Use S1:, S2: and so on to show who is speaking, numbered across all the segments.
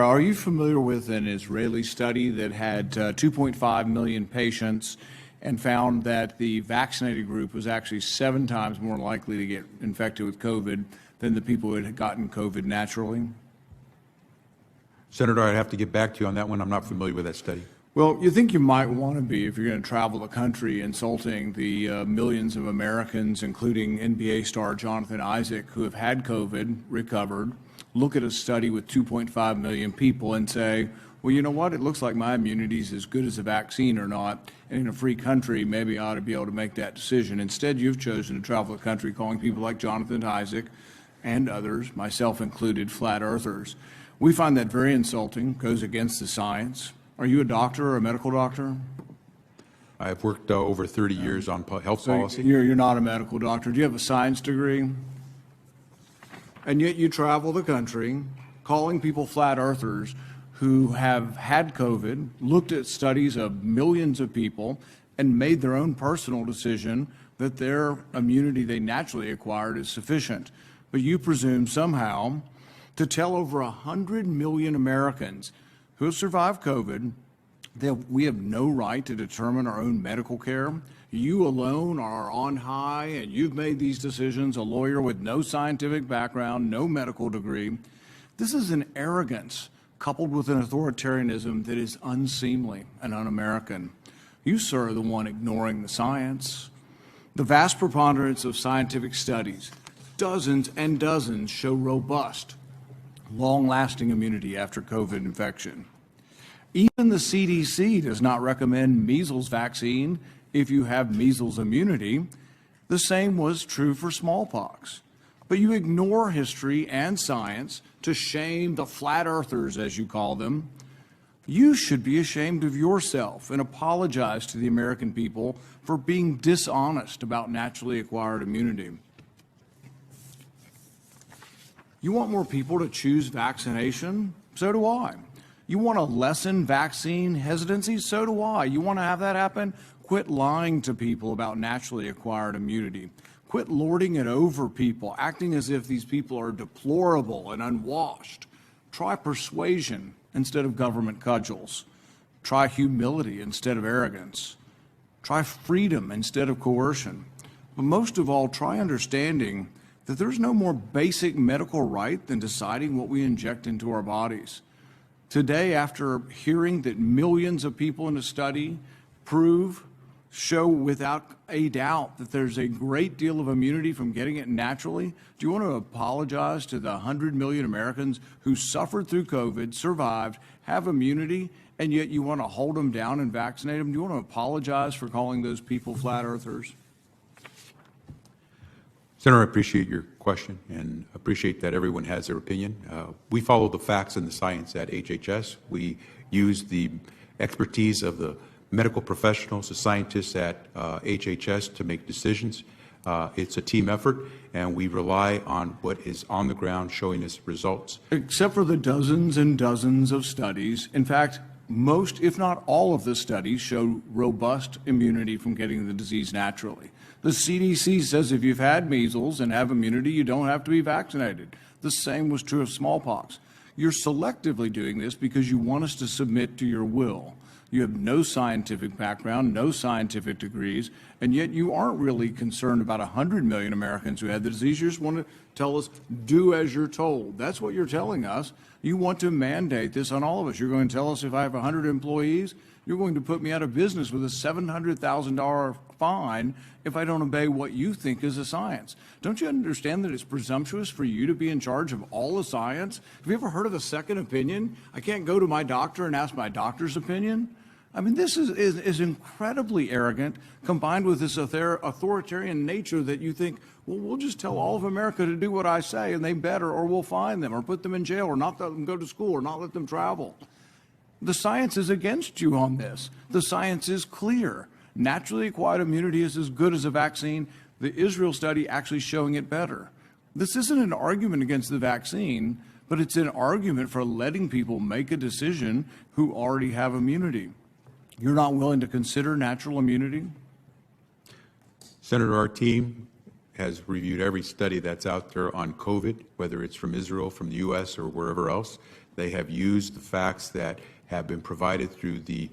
S1: Are you familiar with an Israeli study that had 2.5 million patients and found that the vaccinated group was actually 7 times more likely to get infected with COVID than the people who had gotten COVID naturally?
S2: Senator, I'd have to get back to you on that one. I'm not familiar with that study.
S1: Well, you think you might want to be if you're going to travel the country insulting the millions of Americans, including NBA star Jonathan Isaac, who have had COVID, recovered, look at a study with 2.5 million people and say, well, you know what? It looks like my immunity is as good as a vaccine or not. And in a free country, maybe I ought to be able to make that decision. Instead, you've chosen to travel the country calling people like Jonathan Isaac and others, myself included, flat earthers. We find that very insulting, goes against the science. Are you a doctor or a medical doctor?
S2: I've worked over 30 years on health policy.
S1: You're not a medical doctor. Do you have a science degree? And yet you travel the country calling people flat earthers who have had COVID, looked at studies of millions of people, and made their own personal decision that their immunity they naturally acquired is sufficient. But you presume somehow to tell over 100 million Americans who have survived COVID that we have no right to determine our own medical care. You alone are on high, and you've made these decisions, a lawyer with no scientific background, no medical degree. This is an arrogance coupled with an authoritarianism that is unseemly and un-American. You, sir, are the one ignoring the science. The vast preponderance of scientific studies, dozens and dozens, show robust, long-lasting immunity after COVID infection. Even the CDC does not recommend measles vaccine if you have measles immunity. The same was true for smallpox. But you ignore history and science to shame the flat earthers, as you call them. You should be ashamed of yourself and apologize to the American people for being dishonest about naturally acquired immunity. You want more people to choose vaccination? So do I. You want to lessen vaccine hesitancy? So do I. You want to have that happen? Quit lying to people about naturally acquired immunity. Quit lording it over people, acting as if these people are deplorable and unwashed. Try persuasion instead of government cudgels. Try humility instead of arrogance. Try freedom instead of coercion. But most of all, try understanding that there's no more basic medical right than deciding what we inject into our bodies. Today, after hearing that millions of people in a study show without a doubt that there's a great deal of immunity from getting it naturally, do you want to apologize to the 100 million Americans who suffered through COVID, survived, have immunity, and yet you want to hold them down and vaccinate them? Do you want to apologize for calling those people flat earthers?
S2: Senator, I appreciate your question and appreciate that everyone has their opinion. We follow the facts and the science at HHS. We use the expertise of the medical professionals, the scientists at HHS to make decisions. It's a team effort, and we rely on what is on the ground showing us results.
S1: Except for the dozens and dozens of studies. In fact, most, if not all of the studies show robust immunity from getting the disease naturally. The CDC says if you've had measles and have immunity, you don't have to be vaccinated. The same was true of smallpox. You're selectively doing this because you want us to submit to your will. You have no scientific background, no scientific degrees, and yet you aren't really concerned about 100 million Americans who had the disease. You just want to tell us, do as you're told. That's what you're telling us. You want to mandate this on all of us. You're going to tell us if I have 100 employees, you're going to put me out of business with a $700,000 fine if I don't obey what you think is the science. Don't you understand that it's presumptuous for you to be in charge of all the science? Have you ever heard of a second opinion? I can't go to my doctor and ask my doctor's opinion. I mean, this is incredibly arrogant, combined with this authoritarian nature that you think, well, we'll just tell all of America to do what I say, and they better, or we'll fine them, or put them in jail, or not let them go to school, or not let them travel. The science is against you on this. The science is clear. Naturally acquired immunity is as good as a vaccine. The Israel study actually showing it better. This isn't an argument against the vaccine, but it's an argument for letting people make a decision who already have immunity. You're not willing to consider natural immunity?
S2: Senator, our team has reviewed every study that's out there on COVID, whether it's from Israel, from the U.S., or wherever else. They have used the facts that have been provided through the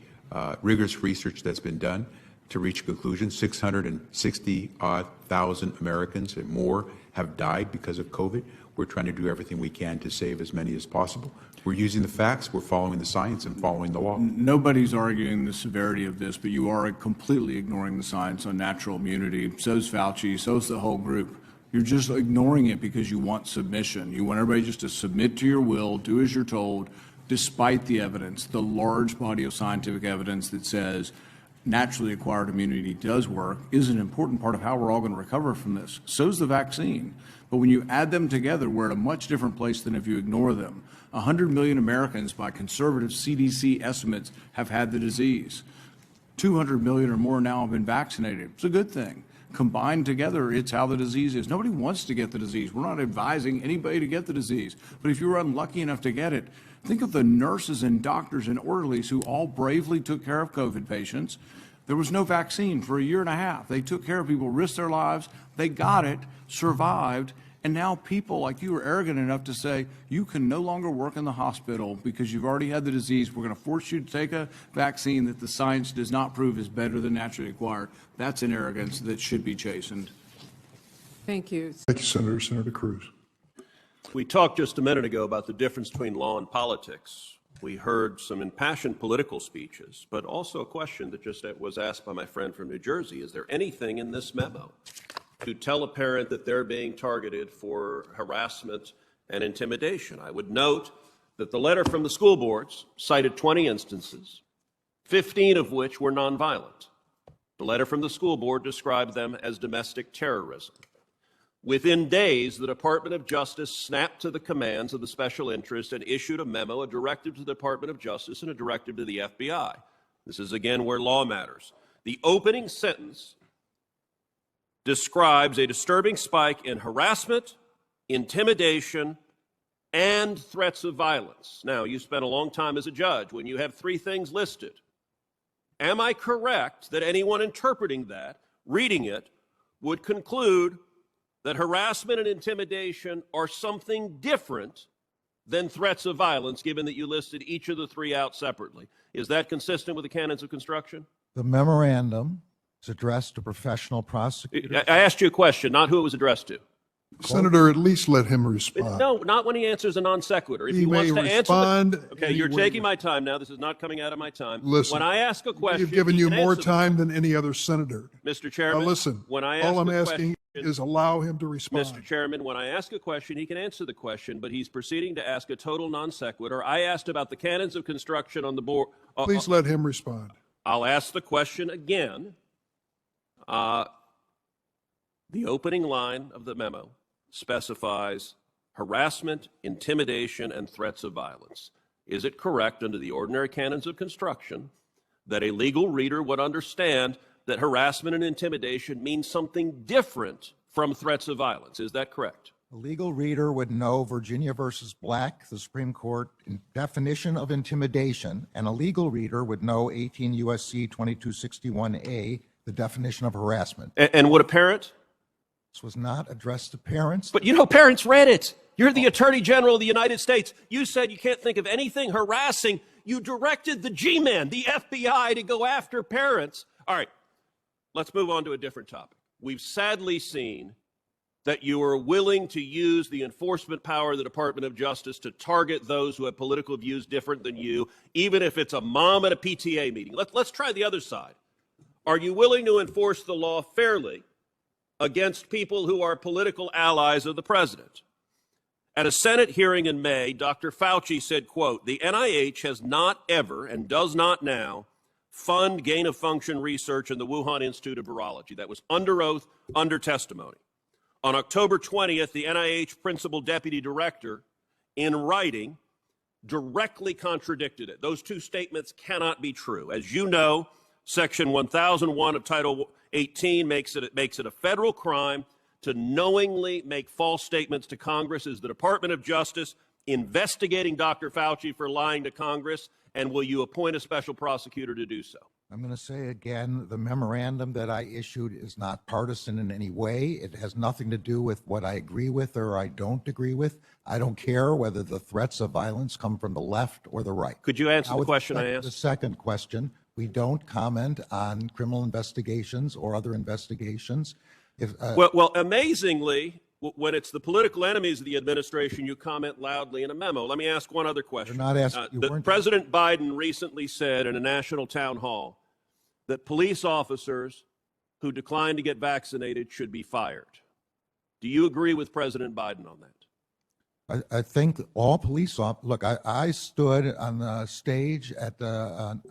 S2: rigorous research that's been done to reach a conclusion. 660,000 Americans and more have died because of COVID. We're trying to do everything we can to save as many as possible. We're using the facts, we're following the science, and following the law.
S1: Nobody's arguing the severity of this, but you are completely ignoring the science on natural immunity. So's Fauci, so's the whole group. You're just ignoring it because you want submission. You want everybody just to submit to your will, do as you're told, despite the evidence, the large body of scientific evidence that says naturally acquired immunity does work, is an important part of how we're all going to recover from this. So's the vaccine. But when you add them together, we're at a much different place than if you ignore them. 100 million Americans, by conservative CDC estimates, have had the disease. 200 million or more now have been vaccinated. It's a good thing. Combined together, it's how the disease is. Nobody wants to get the disease. We're not advising anybody to get the disease. But if you were unlucky enough to get it, think of the nurses and doctors and orderlies who all bravely took care of COVID patients. There was no vaccine for a year and a half. They took care of people, risked their lives. They got it, survived. And now people like you are arrogant enough to say, you can no longer work in the hospital because you've already had the disease. We're going to force you to take a vaccine that the science does not prove is better than naturally acquired. That's an arrogance that should be chastened.
S3: Thank you.
S4: Thank you, Senator. Senator Cruz.
S5: We talked just a minute ago about the difference between law and politics. We heard some impassioned political speeches, but also a question that just was asked by my friend from New Jersey. Is there anything in this memo to tell a parent that they're being targeted for harassment and intimidation? I would note that the letter from the school boards cited 20 instances, 15 of which were nonviolent. The letter from the school board described them as domestic terrorism. Within days, the Department of Justice snapped to the commands of the special interest and issued a memo, a directive to the Department of Justice and a directive to the FBI. This is again where law matters. The opening sentence describes a disturbing spike in harassment, intimidation, and threats of violence. Now, you spent a long time as a judge when you have three things listed. Am I correct that anyone interpreting that, reading it, would conclude that harassment and intimidation are something different than threats of violence, given that you listed each of the three out separately? Is that consistent with the canons of construction?
S6: The memorandum is addressed to professional prosecutors.
S5: I asked you a question, not who it was addressed to.
S4: Senator, at least let him respond.
S5: No, not when he answers a non sequitur. If
S4: He
S5: he wants
S4: may
S5: to answer
S4: respond
S5: okay,
S4: any
S5: you're
S4: way
S5: taking
S4: you-
S5: my time now. This is not coming out of my time.
S4: Listen,
S5: when I ask a question,
S4: We've given
S5: he
S4: you
S5: can
S4: more
S5: answer the-
S4: time than any other senator.
S5: Mr.
S4: Now
S5: Chairman,
S4: listen,
S5: when I
S4: all
S5: ask
S4: I'm
S5: a
S4: asking
S5: question,
S4: is allow him to respond.
S5: Mr. Chairman, when I ask a question, he can answer the question, but he's proceeding to ask a total non sequitur. I asked about the canons of construction on the board.
S4: Please let him respond.
S5: I'll ask the question again. The opening line of the memo specifies harassment, intimidation, and threats of violence. Is it correct under the ordinary canons of construction that a legal reader would understand that harassment and intimidation means something different from threats of violence? Is that correct?
S6: A legal reader would know Virginia versus Black, the Supreme Court definition of intimidation, and a legal reader would know 18 U.S.C. 2261A, the definition of harassment.
S5: And would a parent?
S6: This was not addressed to parents.
S5: But you know, parents read it. You're the Attorney General of the United States. You said you can't think of anything harassing. You directed the G-men, the FBI, to go after parents. All right, let's move on to a different topic. We've sadly seen that you are willing to use the enforcement power of the Department of Justice to target those who have political views different than you, even if it's a mom at a PTA meeting. Let's try the other side. Are you willing to enforce the law fairly against people who are political allies of the president? At a Senate hearing in May, Dr. Fauci said, quote, "The NIH has not ever and does not now fund gain-of-function research in the Wuhan Institute of Virology." That was under oath, under testimony. On October 20th, the NIH principal deputy director, in writing, directly contradicted it. Those two statements cannot be true. As you know, Section 1001 of Title 18 makes it a federal crime to knowingly make false statements to Congress. Is the Department of Justice investigating Dr. Fauci for lying to Congress, and will you appoint a special prosecutor to do so?
S6: I'm going to say again, the memorandum that I issued is not partisan in any way. It has nothing to do with what I agree with or I don't agree with. I don't care whether the threats of violence come from the left or the right.
S5: Could you answer
S6: Now,
S5: the
S6: with
S5: question I
S6: The
S5: asked?
S6: second question, we don't comment on criminal investigations or other investigations. If,
S5: Well, amazingly, when it's the political enemies of the administration, you comment loudly in a memo. Let me ask one other question.
S6: You're not asking- you weren't-
S5: President Biden recently said in a national town hall that police officers who decline to get vaccinated should be fired. Do you agree with President Biden on that?
S6: I think all police look. I stood on the stage at the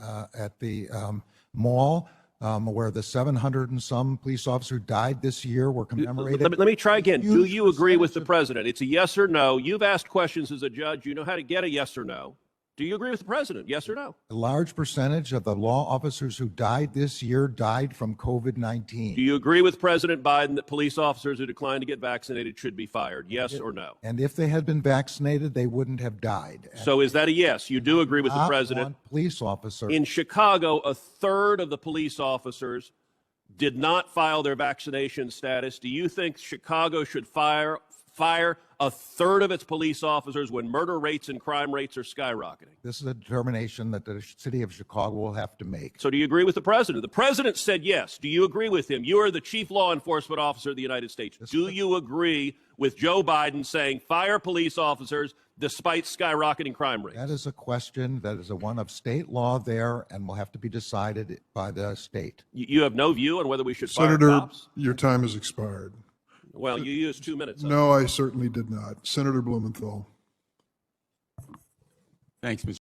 S6: mall where the 700 and some police officers who died this year were commemorated.
S5: Let me try again. Do
S6: Huge
S5: you agree with the
S6: percentage
S5: president? It's a yes or no. You've asked questions as a judge. You know how to get a yes or no. Do you agree with the president? Yes or no?
S6: A large percentage of the law officers who died this year died from
S5: Do
S6: COVID-19.
S5: you agree with President Biden that police officers who decline to get vaccinated should be fired? Yes or no?
S6: And if they had been vaccinated, they wouldn't have died.
S5: So is that a yes? You do agree with the
S6: Not
S5: president?
S6: one police officer.
S5: In Chicago, a third of the police officers did not file their vaccination status. Do you think Chicago should fire a third of its police officers when murder rates and crime rates are skyrocketing?
S6: This is a determination that the city of Chicago will have to make.
S5: So do you agree with the president? The president said yes. Do you agree with him? You are the chief law enforcement officer of the United States. Do you agree with Joe Biden saying fire police officers despite skyrocketing crime rates?
S6: That is a question that is a one of state law there and will have to be decided by the state.
S5: You have no view on whether we should fire
S4: Senator,
S5: cops?
S4: your time has expired.
S5: Well, you used 2 minutes.
S4: No, I certainly did not. Senator Blumenthal.
S2: Thanks, Mr.